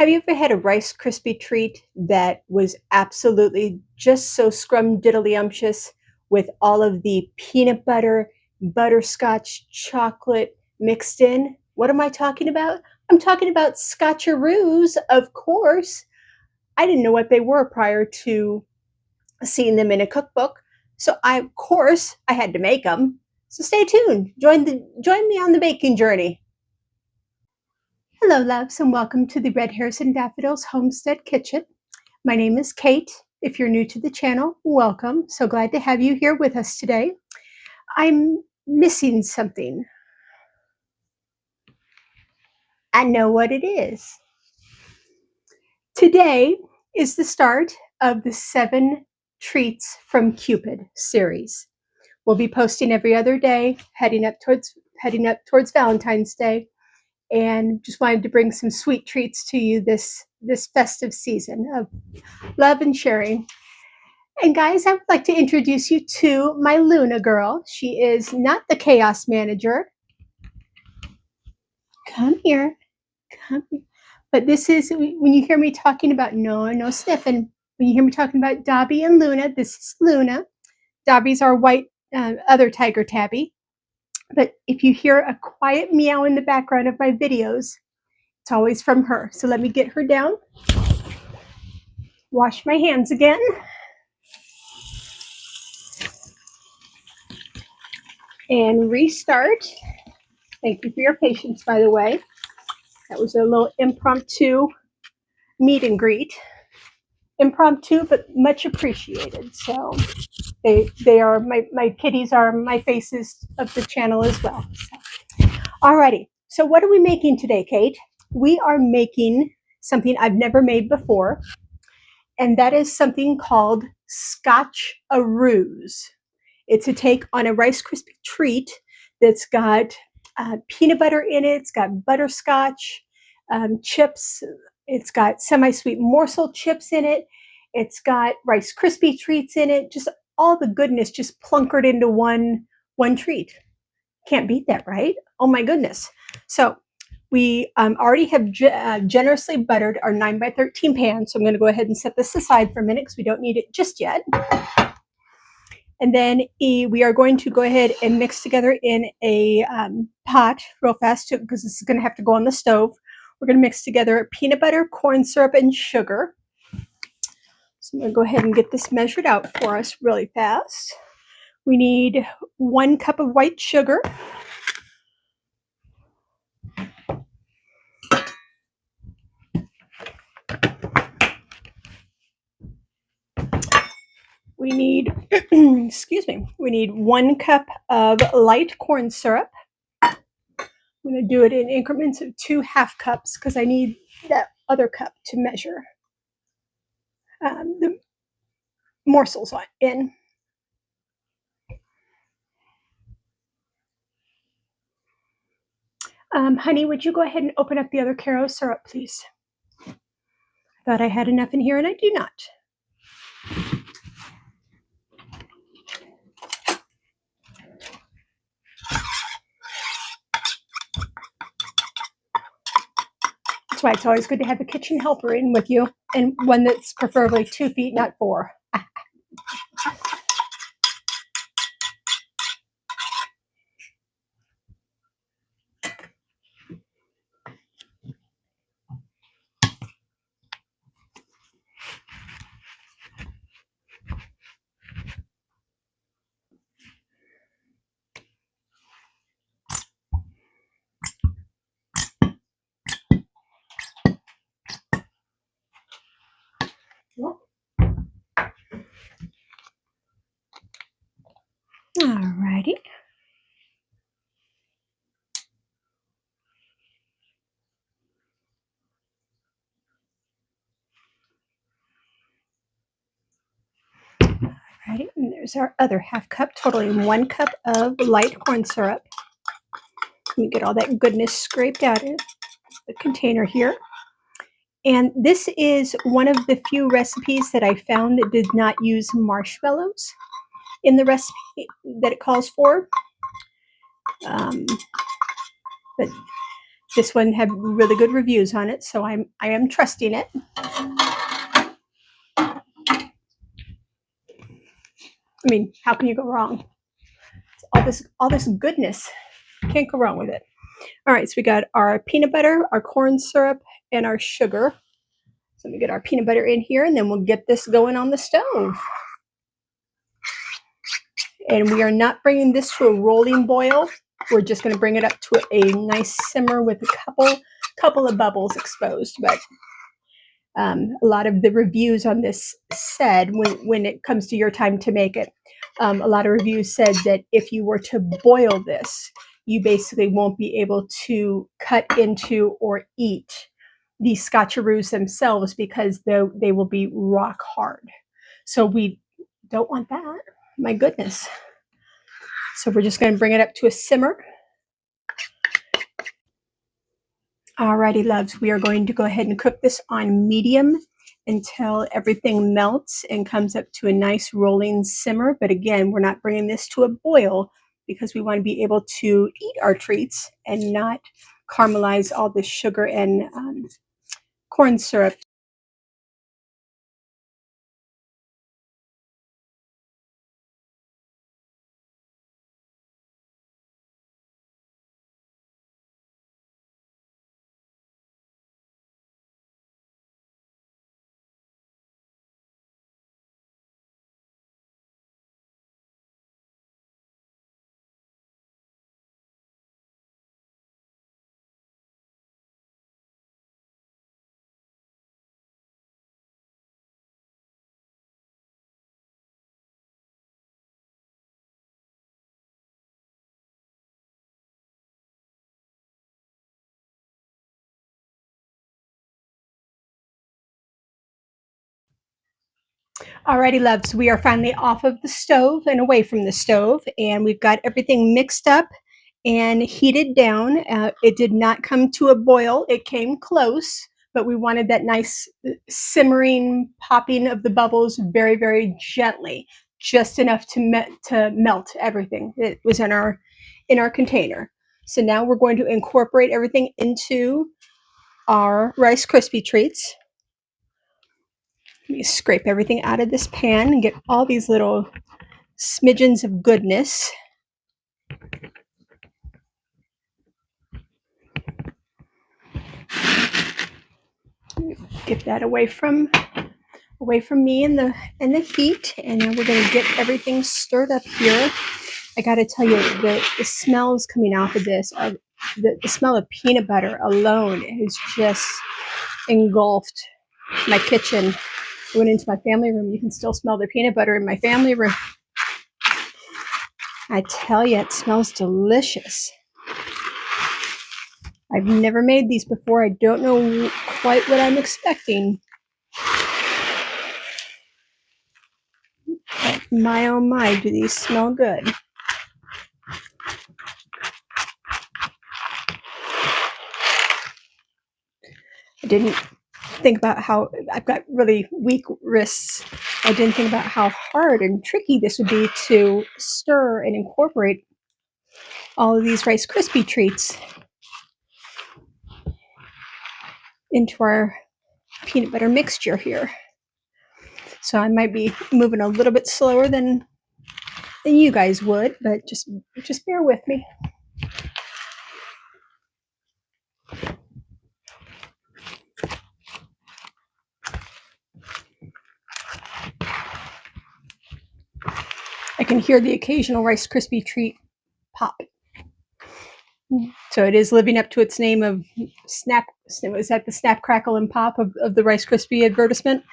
Have you ever had a Rice Krispie treat that was absolutely just so scrumdiddlyumptious with all of the peanut butter, butterscotch, chocolate mixed in? What am I talking about? I'm talking about Scotcharoos, of course. I didn't know what they were prior to seeing them in a cookbook, so of course, I had to make them. So stay tuned. Join me on the baking journey. Hello, loves, and welcome to the Red Hares and Daffodils Homestead Kitchen. My name is Kate. If you're new to the channel, welcome. So glad to have you here with us today. I'm missing something. I know what it is. Today is the start of the 7 Treats from Cupid series. We'll be posting every other day, heading up towards Valentine's Day, and just wanted to bring some sweet treats to you this festive season of love and sharing. And guys, I would like to introduce you to my Luna girl. She is not the chaos manager. Come here. Come here. But this is, when you hear me talking about, no sniffing. When you hear me talking about Dobby and Luna, this is Luna. Dobby's our white other tiger tabby. But if you hear a quiet meow in the background of my videos, it's always from her. So let me get her down. Wash my hands again. And restart. Thank you for your patience, by the way. That was a little impromptu meet and greet. Impromptu, but much appreciated. So they are, my kitties are my faces of the channel as well. So. Alrighty, so what are we making today, Kate? We are making something I've never made before, and that is something called Scotcharoos. It's a take on a Rice Krispie treat that's got peanut butter in it. It's got butterscotch chips. It's got semi-sweet morsel chips in it. It's got Rice Krispie treats in it. Just all the goodness just plunkered into one treat. Can't beat that, right? Oh my goodness. So we already have generously buttered our 9x13 pan. So I'm going to go ahead and set this aside for a minute because we don't need it just yet. And then we are going to go ahead and mix together in a pot real fast because this is going to have to go on the stove. We're going to mix together peanut butter, corn syrup, and sugar. So I'm going to go ahead and get this measured out for us really fast. We need 1 cup of white sugar. We need, excuse me, we need 1 cup of light corn syrup. I'm going to do it in increments of 2 half cups because I need that other cup to measure the morsels in. Honey, would you go ahead and open up the other Caro syrup, please? I thought I had enough in here, and I do not. That's why it's always good to have a kitchen helper in with you, and one that's preferably 2 feet, not 4. Alrighty. Alrighty, and there's our other half cup, totaling 1 cup of light corn syrup. Let me get all that goodness scraped out of the container here. And this is one of the few recipes that I found that did not use marshmallows in the recipe that it calls for. But This one had really good reviews on it, so I am trusting it. I mean, how can you go wrong? All this goodness. Can't go wrong with it. All right, so we got our peanut butter, our corn syrup, and our sugar. So let me get our peanut butter in here, and then we'll get this going on the stove. And we are not bringing this to a rolling boil. We're just going to bring it up to a nice simmer with a couple of bubbles exposed. But a lot of the reviews on this said, when it comes to your time to make it, a lot of reviews said that if you were to boil this, you basically won't be able to cut into or eat these Scotcharoos themselves because they will be rock hard. So we don't want that. My goodness. So we're just going to bring it up to a simmer. Alrighty, loves, we are going to go ahead and cook this on medium until everything melts and comes up to a nice rolling simmer. But again, we're not bringing this to a boil because we want to be able to eat our treats and not caramelize all the sugar and corn syrup. Alrighty, loves, we are finally off of the stove and away from the stove, and we've got everything mixed up and heated down. It did not come to a boil. It came close, but we wanted that nice simmering popping of the bubbles very, very gently, just enough to melt everything. It was in our container. So now we're going to incorporate everything into our Rice Krispie treats. Let me scrape everything out of this pan and get all these little smidgens of goodness. Get that away from me in the heat, and then we're going to get everything stirred up here. I got to tell you, the smells coming off of this are the smell of peanut butter alone has just engulfed my kitchen. I went into my family room. You can still smell the peanut butter in my family room. I tell you, it smells delicious. I've never made these before. I don't know quite what I'm expecting. But my oh my, do these smell good. I didn't think about how I've got really weak wrists. I didn't think about how hard and tricky this would be to stir and incorporate all of these Rice Krispie treats into our peanut butter mixture here. So I might be moving a little bit slower than you guys would, but just bear with me. I can hear the occasional Rice Krispie treat pop. So it is living up to its name of Snap. Was that the Snap, Crackle, and Pop of the Rice Krispie advertisement?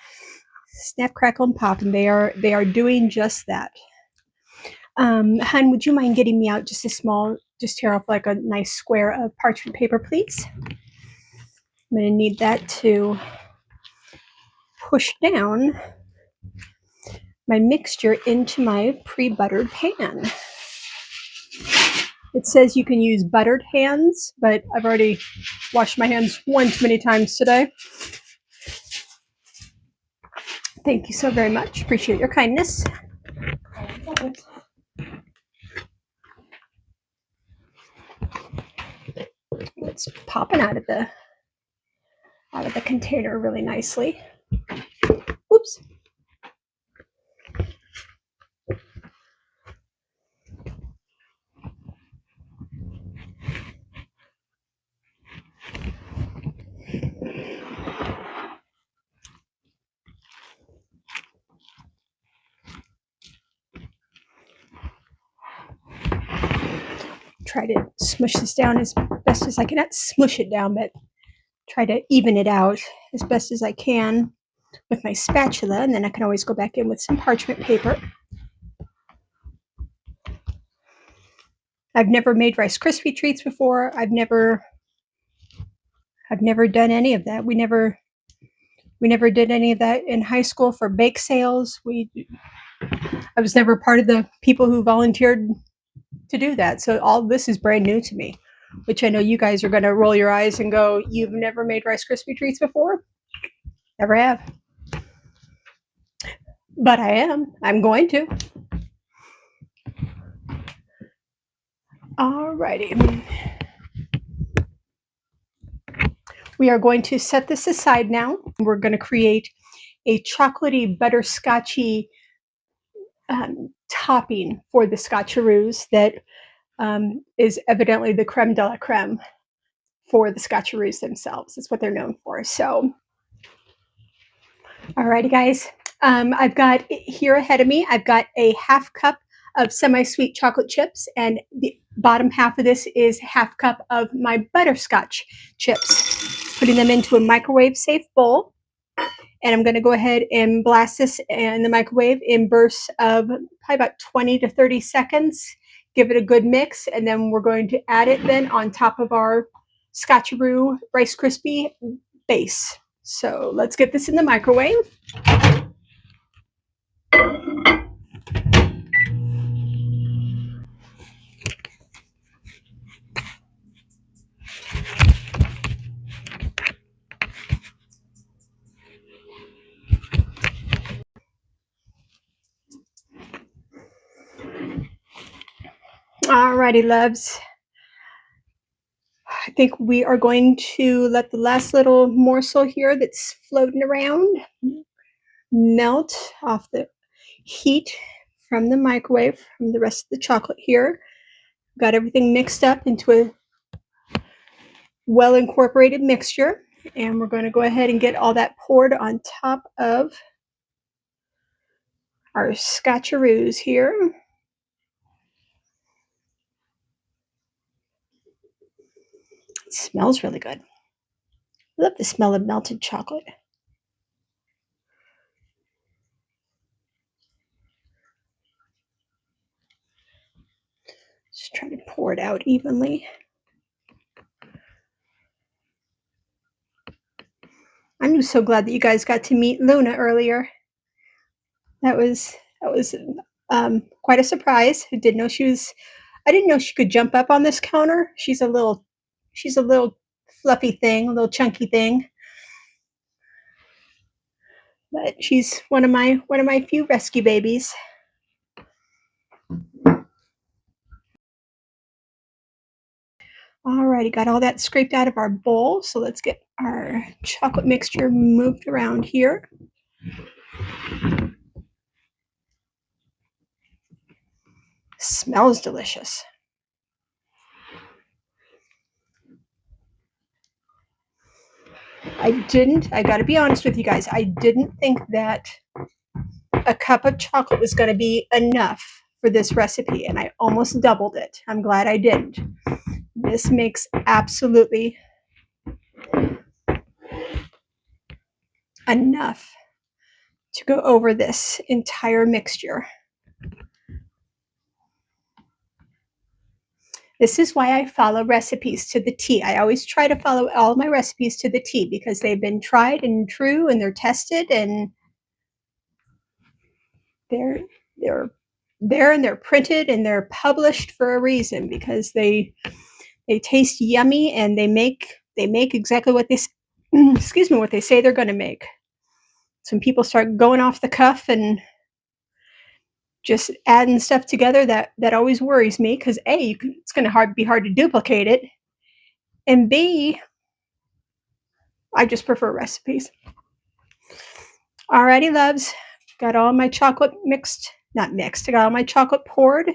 Snap, Crackle, and Pop, and they are doing just that. Hun, would you mind getting me out just tear off like a nice square of parchment paper, please? I'm going to need that to push down my mixture into my pre-buttered pan. It says you can use buttered hands, but I've already washed my hands one too many times today. Thank you so very much. Appreciate your kindness. it's popping out of the container really nicely. Oops. Try to smush this down as best as I can. Not smush it down, but try to even it out as best as I can with my spatula, and then I can always go back in with some parchment paper. I've never made Rice Krispie treats before. I've never done any of that. We never did any of that in high school for bake sales. I was never part of the people who volunteered to do that. So all this is brand new to me, which I know you guys are going to roll your eyes and go, "You've never made Rice Krispie treats before?" Never have. But I am. I'm going to. Alrighty. We are going to set this aside now. We're going to create a chocolatey, butterscotchy topping for the Scotcharoos that is evidently the creme de la creme for the Scotcharoos themselves. That's what they're known for. So, alrighty, guys. I've got here ahead of me, I've got a half cup of semi-sweet chocolate chips, and the bottom half of this is half cup of my butterscotch chips. Putting them into a microwave-safe bowl, and I'm going to go ahead and blast this in the microwave in bursts of probably about 20 to 30 seconds. Give it a good mix, and then we're going to add it then on top of our Scotcharoo Rice Krispie base. So let's get this in the microwave. Alrighty, loves. I think we are going to let the last little morsel here that's floating around melt off the heat from the microwave, from the rest of the chocolate here. Got everything mixed up into a well incorporated mixture, and we're going to go ahead and get all that poured on top of our Scotcharoos here. It smells really good. I love the smell of melted chocolate. Just try to pour it out evenly. I'm just so glad that you guys got to meet Luna earlier. That was quite a surprise. I didn't know she could jump up on this counter. She's a little fluffy thing, a little chunky thing. But she's one of my few rescue babies. Alrighty, got all that scraped out of our bowl. So let's get our chocolate mixture moved around here. Smells delicious. I gotta be honest with you guys, I didn't think that a cup of chocolate was going to be enough for this recipe, and I almost doubled it. I'm glad I didn't. This makes absolutely enough to go over this entire mixture. This is why I follow recipes to the T. I always try to follow all my recipes to the T because they've been tried and true, and they're tested, and they're there, and they're printed, and they're published for a reason, because they taste yummy, and they make exactly what they what they say they're going to make. Some people start going off the cuff and just adding stuff together that always worries me, because it's going to be hard to duplicate it, And B, I just prefer recipes. Alrighty, loves. Got all my chocolate mixed, not mixed, I got all my chocolate poured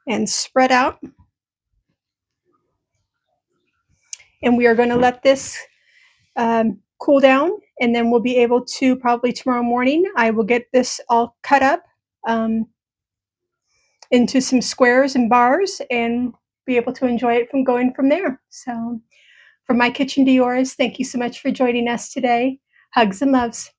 and spread out. And we are going to let this cool down, and then we'll be able to, probably tomorrow morning, I will get this all cut up into some squares and bars and be able to enjoy it from going from there. So from my kitchen to yours, thank you so much for joining us today. Hugs and loves.